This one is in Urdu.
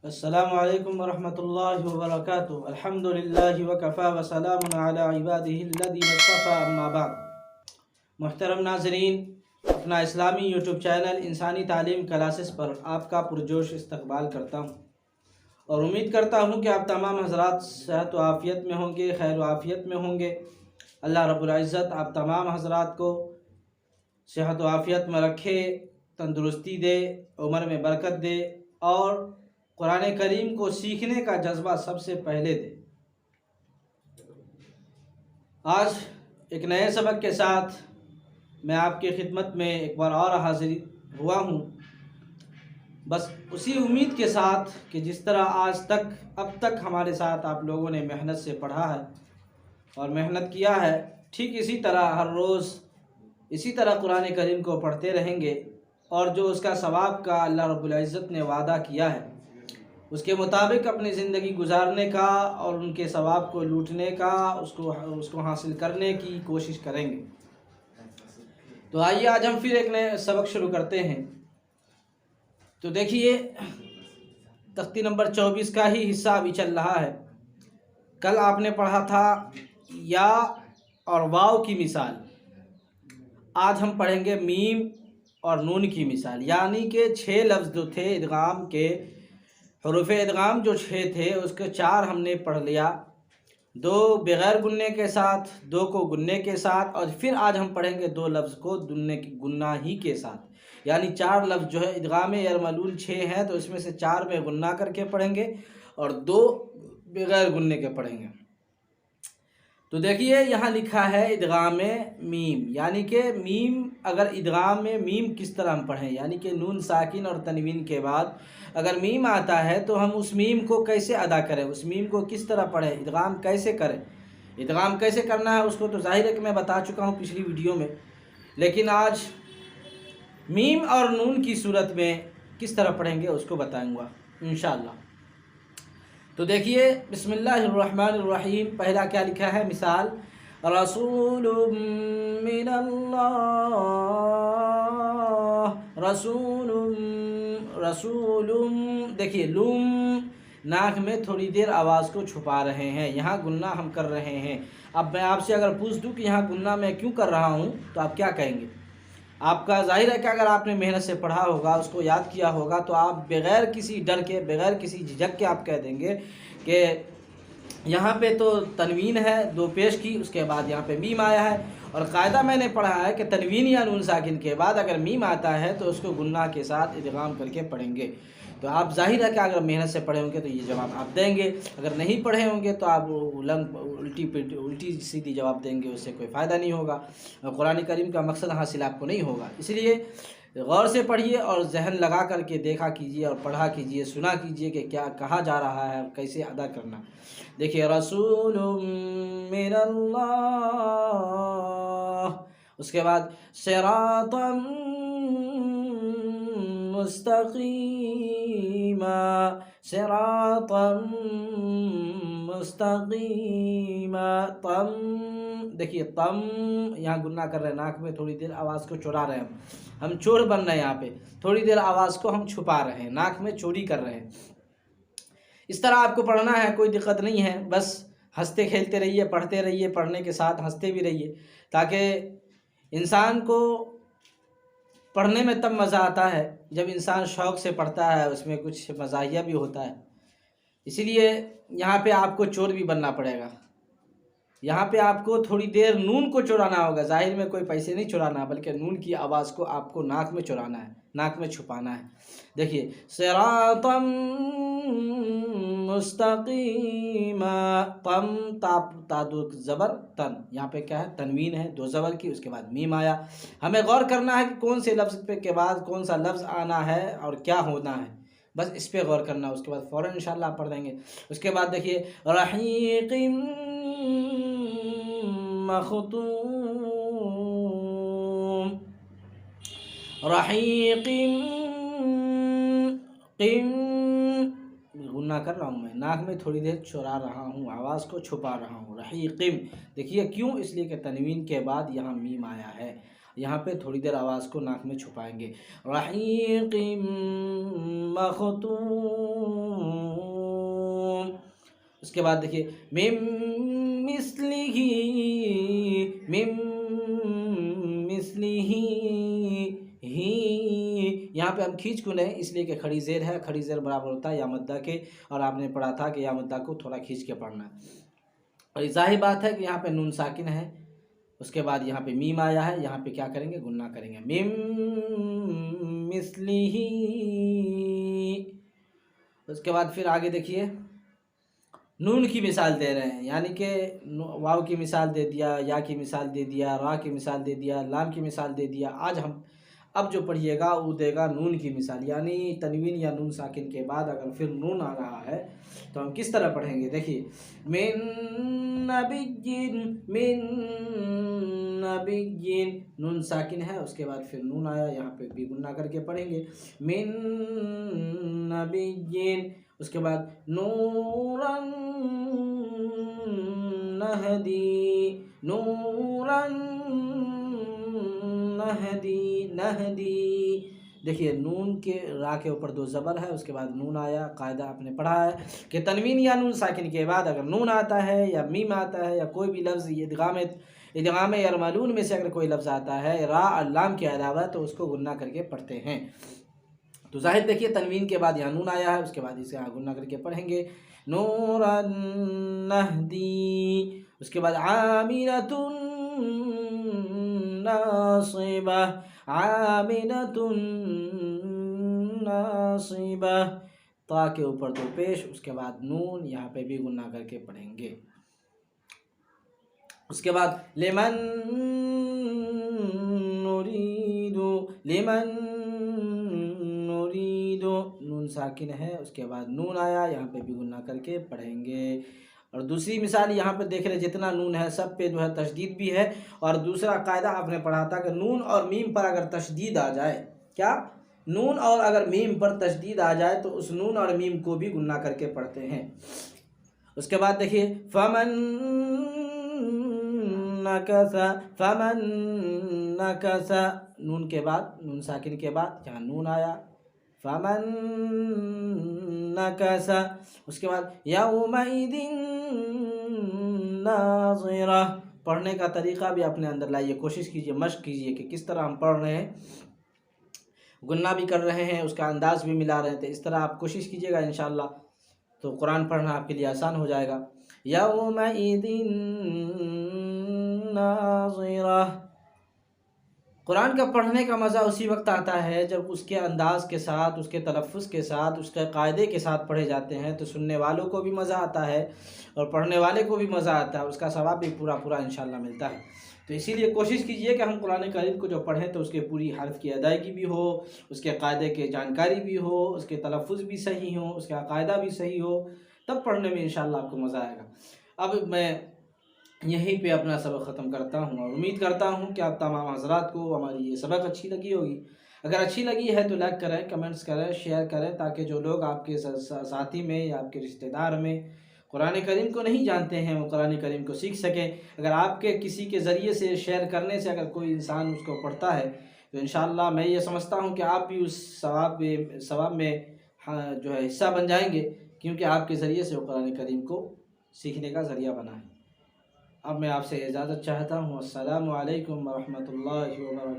السلام علیکم ورحمۃ اللہ وبرکاتہ۔ الحمدللہ وکفی وسلام علی عبادہ الذین اصطفی، اما بعد۔ محترم ناظرین، اپنا اسلامی یوٹیوب چینل انسانی تعلیم کلاسز پر آپ کا پرجوش استقبال کرتا ہوں اور امید کرتا ہوں کہ آپ تمام حضرات صحت و عافیت میں ہوں گے، خیر و عافیت میں ہوں گے۔ اللہ رب العزت آپ تمام حضرات کو صحت و عافیت میں رکھے، تندرستی دے، عمر میں برکت دے اور قرآن کریم کو سیکھنے کا جذبہ سب سے پہلے دے۔ آج ایک نئے سبق کے ساتھ میں آپ کی خدمت میں ایک بار اور حاضر ہوا ہوں، بس اسی امید کے ساتھ کہ جس طرح اب تک ہمارے ساتھ آپ لوگوں نے محنت سے پڑھا ہے اور محنت کیا ہے، ٹھیک اسی طرح ہر روز اسی طرح قرآن کریم کو پڑھتے رہیں گے اور جو اس کا ثواب کا اللہ رب العزت نے وعدہ کیا ہے اس کے مطابق اپنی زندگی گزارنے کا اور ان کے ثواب کو لوٹنے کا، اس کو حاصل کرنے کی کوشش کریں گے۔ تو آئیے آج ہم پھر ایک نئے سبق شروع کرتے ہیں۔ تو دیکھیے تختی نمبر 24 کا ہی حصہ ابھی چل رہا ہے۔ کل آپ نے پڑھا تھا یا اور واو کی مثال، آج ہم پڑھیں گے میم اور نون کی مثال، یعنی کہ 6 لفظ جو تھے ادغام کے، حروف ادغام جو 6 تھے اس کے 4 ہم نے پڑھ لیا، 2 بغیر گننے کے ساتھ، 2 کو گننے کے ساتھ، اور پھر آج ہم پڑھیں گے 2 لفظ کو گننا ہی کے ساتھ، یعنی 4 لفظ جو ہے ادغام یرملون 6 ہیں تو اس میں سے 4 میں گننا کر کے پڑھیں گے اور 2 بغیر گننے کے پڑھیں گے۔ تو دیکھیے یہاں لکھا ہے ادغام میم، یعنی کہ میم اگر ادغام میں میم کس طرح ہم پڑھیں، یعنی کہ نون ساکن اور تنوین کے بعد اگر میم آتا ہے تو ہم اس میم کو کیسے ادا کریں، اس میم کو کس طرح پڑھیں، ادغام کیسے کریں۔ ادغام کیسے کرنا ہے اس کو تو ظاہر ہے کہ میں بتا چکا ہوں پچھلی ویڈیو میں، لیکن آج میم اور نون کی صورت میں کس طرح پڑھیں گے اس کو بتاؤں گا انشاءاللہ۔ تو دیکھیے بسم اللہ الرحمن الرحیم، پہلا کیا لکھا ہے مثال، رسول من اللہ، رسول رسول، دیکھیے لم ناک میں تھوڑی دیر آواز کو چھپا رہے ہیں، یہاں گننا ہم کر رہے ہیں۔ اب میں آپ سے اگر پوچھ دوں کہ یہاں گننا میں کیوں کر رہا ہوں تو آپ کیا کہیں گے؟ آپ کا ظاہر ہے کہ اگر آپ نے محنت سے پڑھا ہوگا، اس کو یاد کیا ہوگا تو آپ بغیر کسی ڈر کے، بغیر کسی جھجک کے آپ کہہ دیں گے کہ یہاں پہ تو تنوین ہے 2 پیش کی، اس کے بعد یہاں پہ میم آیا ہے، اور قاعدہ میں نے پڑھا ہے کہ تنوین یا نون ساکن کے بعد اگر میم آتا ہے تو اس کو گننا کے ساتھ ادغام کر کے پڑھیں گے۔ تو آپ ظاہر ہے کہ اگر محنت سے پڑھے ہوں گے تو یہ جواب آپ دیں گے، اگر نہیں پڑھے ہوں گے تو آپ الٹی سیدھی جواب دیں گے، اس سے کوئی فائدہ نہیں ہوگا، قرآن کریم کا مقصد حاصل آپ کو نہیں ہوگا۔ اس لیے غور سے پڑھیے اور ذہن لگا کر کے دیکھا کیجیے اور پڑھا کیجیے، سنا کیجیے کہ کیا کہا جا رہا ہے اور کیسے ادا کرنا۔ دیکھیے رسول من اللہ، اس کے بعد صراطا مستقیما، صراطا مستقیما، تم، دیکھیے تم یہاں گننا کر رہے ہیں، ناک میں تھوڑی دیر آواز کو چورا رہے ہیں، ہم چور بن رہے ہیں، یہاں پہ تھوڑی دیر آواز کو ہم چھپا رہے ہیں، ناک میں چوری کر رہے ہیں۔ اس طرح آپ کو پڑھنا ہے، کوئی دقت نہیں ہے، بس ہنستے کھیلتے رہیے، پڑھتے رہیے، پڑھنے کے ساتھ ہنستے بھی رہیے، تاکہ انسان کو پڑھنے میں تب مزہ آتا ہے جب انسان شوق سے پڑھتا ہے، اس میں کچھ مزاحیہ بھی ہوتا ہے۔ اسی لیے یہاں پہ آپ کو چور بھی بننا پڑے گا، یہاں پہ آپ کو تھوڑی دیر نون کو چورانا ہوگا، ظاہر میں کوئی پیسے نہیں چورانا بلکہ نون کی آواز کو آپ کو ناک میں چورانا ہے، ناک میں چھپانا ہے۔ دیکھیے صراطا مستقیما، تم تا 2 زبر تن، یہاں پہ کیا ہے تنوین ہے 2 زبر کی، اس کے بعد میم آیا۔ ہمیں غور کرنا ہے کہ کون سے لفظ پہ کے بعد کون سا لفظ آنا ہے اور کیا ہونا ہے، بس اس پہ غور کرنا، اس کے بعد فوراً انشاءاللہ آپ پڑھ دیں گے۔ اس کے بعد دیکھیے رحیق مختوم، رحیق قم، گننا کر رہا ہوں میں، ناک میں تھوڑی دیر چورا رہا ہوں، آواز کو چھپا رہا ہوں، رحیقم، دیکھیے کیوں، اس لیے کہ تنوین کے بعد یہاں میم آیا ہے۔ یہاں پہ تھوڑی دیر آواز کو ناک میں چھپائیں گے. رحیق مختوم. اس کے بعد دیکھیے مم مثلہ، مم مثلہ ہی. یہاں پہ ہم کھینچ کیوں لیں؟ اس لیے کہ کھڑی زیر ہے، کھڑی زیر برابر ہوتا ہے یا مدہ کے، اور آپ نے پڑھا تھا کہ یا مدہ کو تھوڑا کھینچ کے پڑھنا ہے. اور ظاہر بات ہے کہ یہاں پہ نون ساکن ہے، اس کے بعد یہاں پہ میم آیا ہے، یہاں پہ کیا کریں گے؟ گننا کریں گے. مم مثلہ. اس کے بعد پھر آگے دیکھیے نون کی مثال دے رہے ہیں، یعنی کہ واو کی مثال دے دیا، یا کی مثال دے دیا، را کی مثال دے دیا، لام کی مثال دے دیا. آج ہم اب جو پڑھیے گا وہ دے گا نون کی مثال، یعنی تنوین یا نون ساکن کے بعد اگر پھر نون آ رہا ہے تو ہم کس طرح پڑھیں گے؟ دیکھیے من نبی، من نبی، نون ساکن ہے، اس کے بعد پھر نون آیا، یہاں پہ بھی گننا کر کے پڑھیں گے. من نبی، اس کے بعد نوراً نہدی، نوراً نہدی، نہدی. دیکھیے نون کے را کے اوپر دو زبر ہے، اس کے بعد نون آیا. قاعدہ آپ نے پڑھا ہے کہ تنوین یا نون ساکن کے بعد اگر نون آتا ہے یا میم آتا ہے یا کوئی بھی لفظ ادغام یرملون میں سے اگر کوئی لفظ آتا ہے را اور لام کے علاوہ تو اس کو گننا کر کے پڑھتے ہیں. تو ظاہر دیکھیے تنوین کے بعد یہاں نون آیا ہے، اس کے بعد اسے یہاں گننا کر کے پڑھیں گے نوراً نہدی. اس کے بعد عاملۃ ناصبہ، عاملۃ ناصبہ. تا کے اوپر دو پیش، اس کے بعد نون، یہاں پہ بھی گننا کر کے پڑھیں گے. اس کے بعد لمن نرید، لمن نرید، نون ساکن ہے، اس کے بعد نون آیا، یہاں پہ بھی گننا کر کے پڑھیں گے. اور دوسری مثال یہاں پہ دیکھ رہے جتنا نون ہے سب پہ جو ہے تشدید بھی ہے. اور دوسرا قاعدہ آپ نے پڑھا تھا کہ نون اور میم پر اگر تشدید آ جائے، کیا؟ نون اور اگر میم پر تشدید آ جائے تو اس نون اور میم کو بھی گننا کر کے پڑھتے ہیں. اس کے بعد دیکھیے فمن نکث، فمن نکث، نون کے بعد نون ساکن کے بعد یہاں نون آیا، فمن نکث. اس کے بعد یومئذ ناظرہ. پڑھنے کا طریقہ بھی اپنے اندر لائیے، کوشش کیجیے، مشق کیجیے کہ کس طرح ہم پڑھ رہے ہیں، گننا بھی کر رہے ہیں، اس کا انداز بھی ملا رہے ہیں. تو اس طرح آپ کوشش کیجیے گا انشاءاللہ تو قرآن پڑھنا آپ کے لیے آسان ہو جائے گا. یومئذ ناظرہ. قرآن کا پڑھنے کا مزہ اسی وقت آتا ہے جب اس کے انداز کے ساتھ، اس کے تلفظ کے ساتھ، اس کے قاعدے کے ساتھ پڑھے جاتے ہیں تو سننے والوں کو بھی مزہ آتا ہے اور پڑھنے والے کو بھی مزہ آتا ہے، اس کا ثواب بھی پورا پورا انشاءاللہ ملتا ہے. تو اسی لیے کوشش کیجئے کہ ہم قرآن کریم کو جو پڑھیں تو اس کے پوری حرف کی ادائیگی بھی ہو، اس کے قاعدے کی جانکاری بھی ہو، اس کے تلفظ بھی صحیح ہو، اس کا قاعدہ بھی صحیح ہو، تب پڑھنے میں انشاءاللہ آپ کو مزہ آئے گا. اب میں یہیں پہ اپنا سبق ختم کرتا ہوں اور امید کرتا ہوں کہ آپ تمام حضرات کو ہماری یہ سبق اچھی لگی ہوگی. اگر اچھی لگی ہے تو لائک کریں، کمنٹس کریں، شیئر کریں، تاکہ جو لوگ آپ کے ساتھی میں یا آپ کے رشتہ دار میں قرآن کریم کو نہیں جانتے ہیں وہ قرآن کریم کو سیکھ سکیں. اگر آپ کے کسی کے ذریعے سے شیئر کرنے سے اگر کوئی انسان اس کو پڑھتا ہے تو انشاءاللہ میں یہ سمجھتا ہوں کہ آپ بھی اس ثواب میں جو ہے حصہ بن جائیں گے، کیونکہ آپ کے ذریعے سے وہ قرآن کریم کو سیکھنے کا ذریعہ بنا ہے. اب میں آپ سے اجازت چاہتا ہوں. السلام علیکم ورحمۃ اللہ وبرکاتہ.